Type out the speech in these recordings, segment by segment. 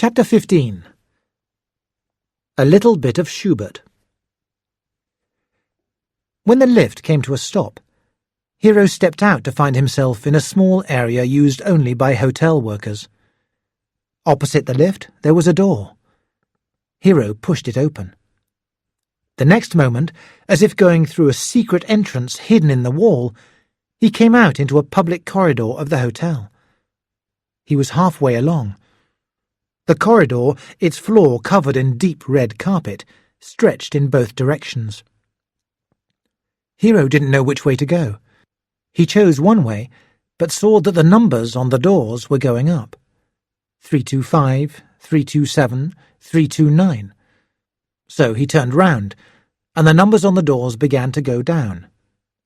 Chapter 15. A little bit of Schubert. When the lift came to a stop, Hiro stepped out to find himself in a small area used only by hotel workers. Opposite the lift, there was a door. Hiro pushed it open. The next moment, as if going through a secret entrance hidden in the wall, he came out into a public corridor of the hotel. He was halfway along. The corridor, its floor covered in deep red carpet, stretched in both directions. Hiro didn't know which way to go. He chose one way, but saw that the numbers on the doors were going up. 325, 327, 329. So he turned round, and the numbers on the doors began to go down.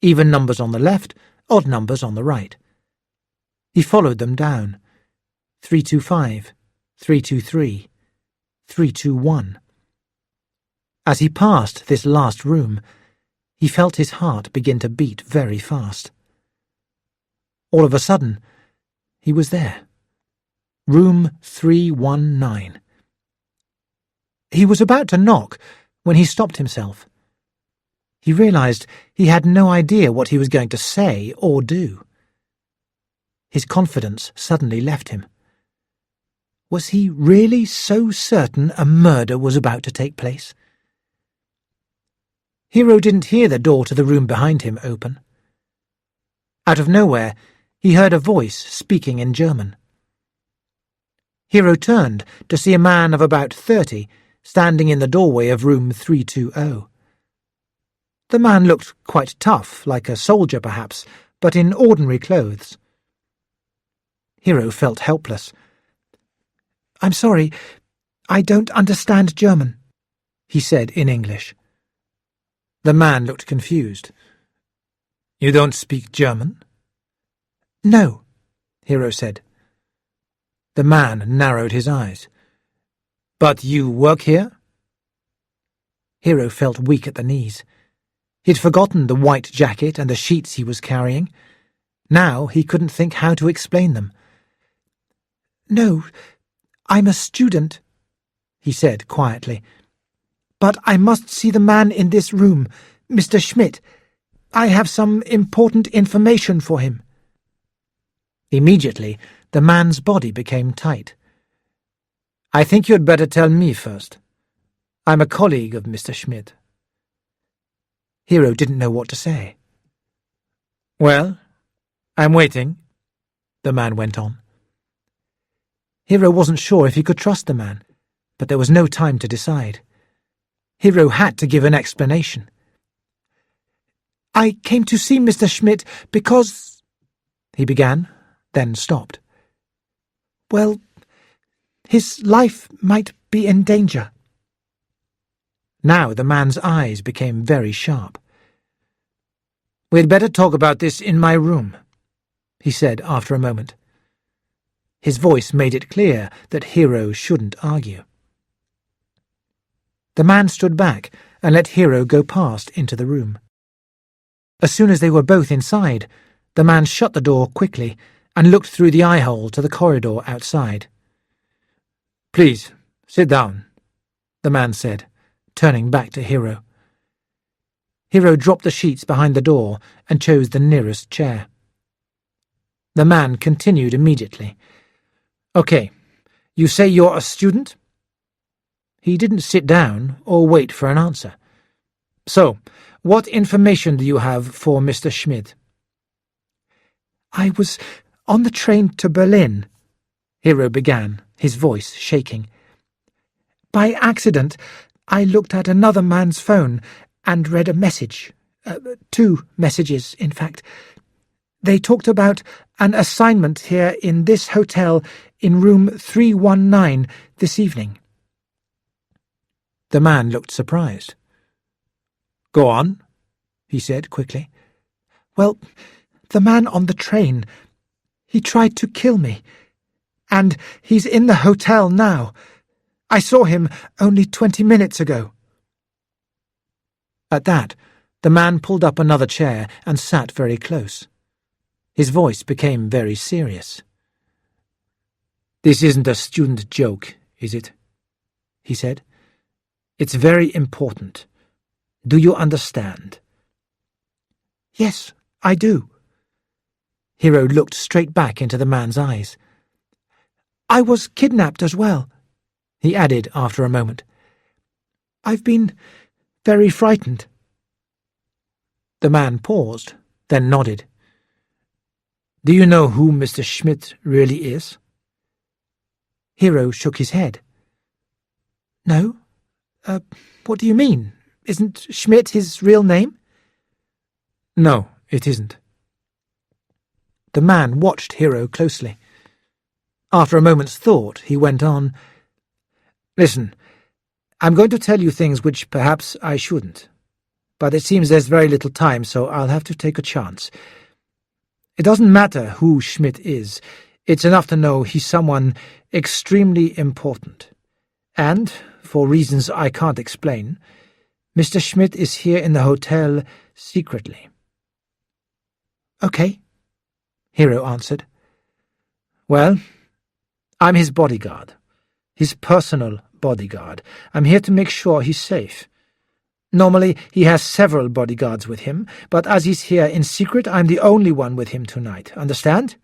Even numbers on the left, odd numbers on the right. He followed them down. 325, 323, 321. As he passed this last room, he felt his heart begin to beat very fast. All of a sudden, he was there. Room 319. He was about to knock when he stopped himself. He realized he had no idea what he was going to say or do. His confidence suddenly left him. Was he really so certain a murder was about to take place? Hiro didn't hear the door to the room behind him open. Out of nowhere, he heard a voice speaking in German. Hiro turned to see a man of about 30 standing in the doorway of room 320. The man looked quite tough, like a soldier perhaps, but in ordinary clothes. Hiro felt helpless. "I'm sorry, I don't understand German," he said in English. The man looked confused. "You don't speak German?" "No," Hiro said. The man narrowed his eyes. "But you work here?" Hiro felt weak at the knees. He'd forgotten the white jacket and the sheets he was carrying. Now he couldn't think how to explain them. "No, I'm a student," he said quietly. "But I must see the man in this room, Mr. Schmidt. I have some important information for him." Immediately, the man's body became tight. "I think you'd better tell me first. I'm a colleague of Mr. Schmidt." Hiro didn't know what to say. "Well, I'm waiting," the man went on. Hiro wasn't sure if he could trust the man, but there was no time to decide. Hiro had to give an explanation. "I came to see Mr. Schmidt because—" he began, then stopped. "Well, his life might be in danger." Now the man's eyes became very sharp. "We'd better talk about this in my room," he said after a moment. His voice made it clear that Hiro shouldn't argue. The man stood back and let Hiro go past into the room. As soon as they were both inside, the man shut the door quickly and looked through the eye-hole to the corridor outside. "Please, sit down," the man said, turning back to Hiro. Hiro dropped the sheets behind the door and chose the nearest chair. The man continued immediately. "Okay, you say you're a student?" He didn't sit down or wait for an answer. "So, what information do you have for Mr. Schmidt?" "I was on the train to Berlin," Hiro began, his voice shaking. "By accident, I looked at another man's phone and read a message. 2 messages, in fact. They talked about an assignment here in this hotel in room 319 this evening." The man looked surprised. "Go on," he said quickly. "Well, the man on the train, he tried to kill me. And he's in the hotel now. I saw him only 20 minutes ago." At that, the man pulled up another chair and sat very close. His voice became very serious. "This isn't a student joke, is it?" he said. "It's very important. Do you understand?" "Yes, I do." Hiro looked straight back into the man's eyes. "I was kidnapped as well," he added after a moment. "I've been very frightened." The man paused, then nodded. "Do you know who Mr. Schmidt really is?" Hiro shook his head. "No. What do you mean? Isn't Schmidt his real name?" "No, it isn't." The man watched Hiro closely. After a moment's thought, he went on, "Listen, I'm going to tell you things which perhaps I shouldn't, but it seems there's very little time, so I'll have to take a chance. It doesn't matter who Schmidt is. It's enough to know he's someone extremely important. And, for reasons I can't explain, Mr. Schmidt is here in the hotel secretly." "Okay," Hiro answered. "Well, I'm his bodyguard, his personal bodyguard. I'm here to make sure he's safe. Normally he has several bodyguards with him, but as he's here in secret, I'm the only one with him tonight. Understand?"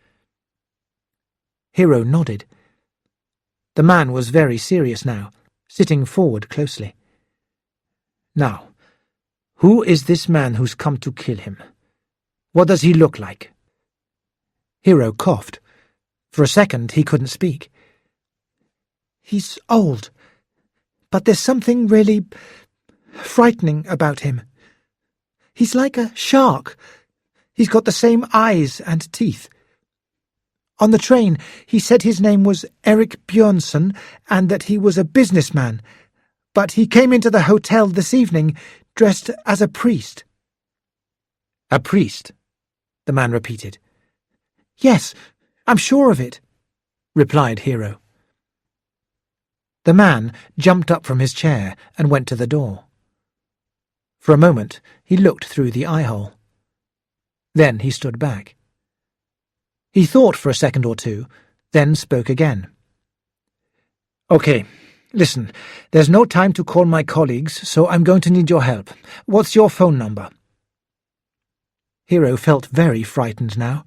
Hiro nodded. The man was very serious now, sitting forward closely. "Now, who is this man who's come to kill him? What does he look like?" Hiro coughed. For a second he couldn't speak. "He's old, but there's something really frightening about him. He's like a shark. He's got the same eyes and teeth. On the train, he said his name was Erik Björnsson and that he was a businessman, but he came into the hotel this evening dressed as a priest." "A priest?" the man repeated. "Yes, I'm sure of it," replied Hiro. The man jumped up from his chair and went to the door. For a moment he looked through the eye-hole. Then he stood back. He thought for a second or two, then spoke again. "Okay, listen, there's no time to call my colleagues, so I'm going to need your help. What's your phone number?" Hiro felt very frightened now,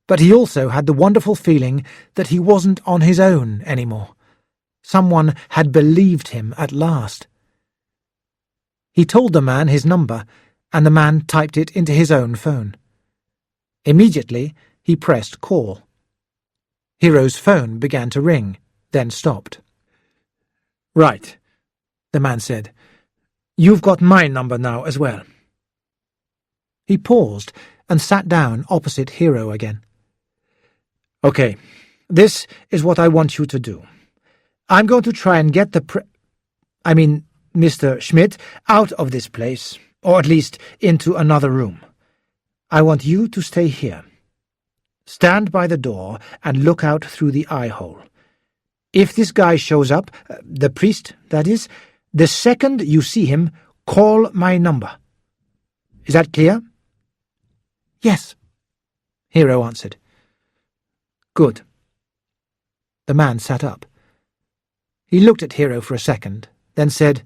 but he also had the wonderful feeling that he wasn't on his own anymore. Someone had believed him at last. He told the man his number, and the man typed it into his own phone. Immediately, he pressed call. Hiro's phone began to ring, then stopped. "Right," the man said. "You've got my number now as well." He paused and sat down opposite Hiro again. "Okay, this is what I want you to do. I'm going to try and get Mr. Schmidt out of this place, or at least into another room. I want you to stay here. Stand by the door and look out through the eye-hole. If this guy shows up, the priest, that is, the second you see him, call my number. Is that clear?" "Yes," Hiro answered. "Good." The man sat up. He looked at Hiro for a second, then said,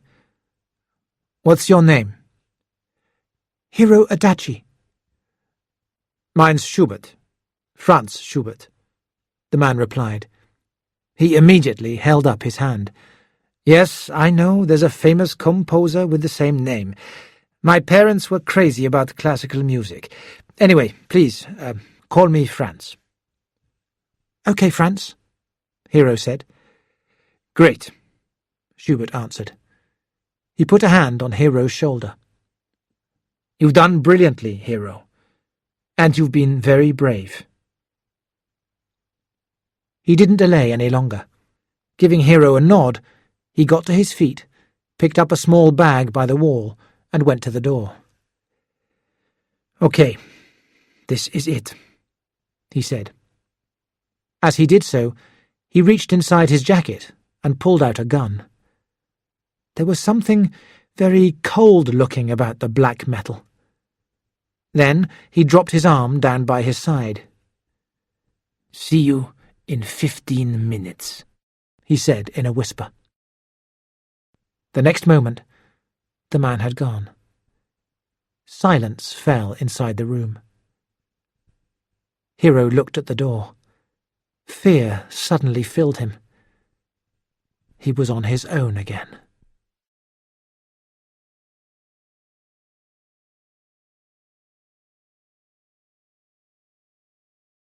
"What's your name?" "Hiro Adachi." "Mine's Schubert. Franz Schubert," the man replied. He immediately held up his hand. "Yes, I know there's a famous composer with the same name. My parents were crazy about classical music. Anyway, please, call me Franz." "Okay, Franz," Hiro said. "Great," Schubert answered. He put a hand on Hiro's shoulder. "You've done brilliantly, Hiro, and you've been very brave." He didn't delay any longer. Giving Hiro a nod, he got to his feet, picked up a small bag by the wall, and went to the door. "Okay, this is it," he said. As he did so, he reached inside his jacket and pulled out a gun. There was something very cold-looking about the black metal. Then he dropped his arm down by his side. "See you in 15 minutes, he said in a whisper. The next moment, the man had gone. Silence fell inside the room. Hiro looked at the door. Fear suddenly filled him. He was on his own again.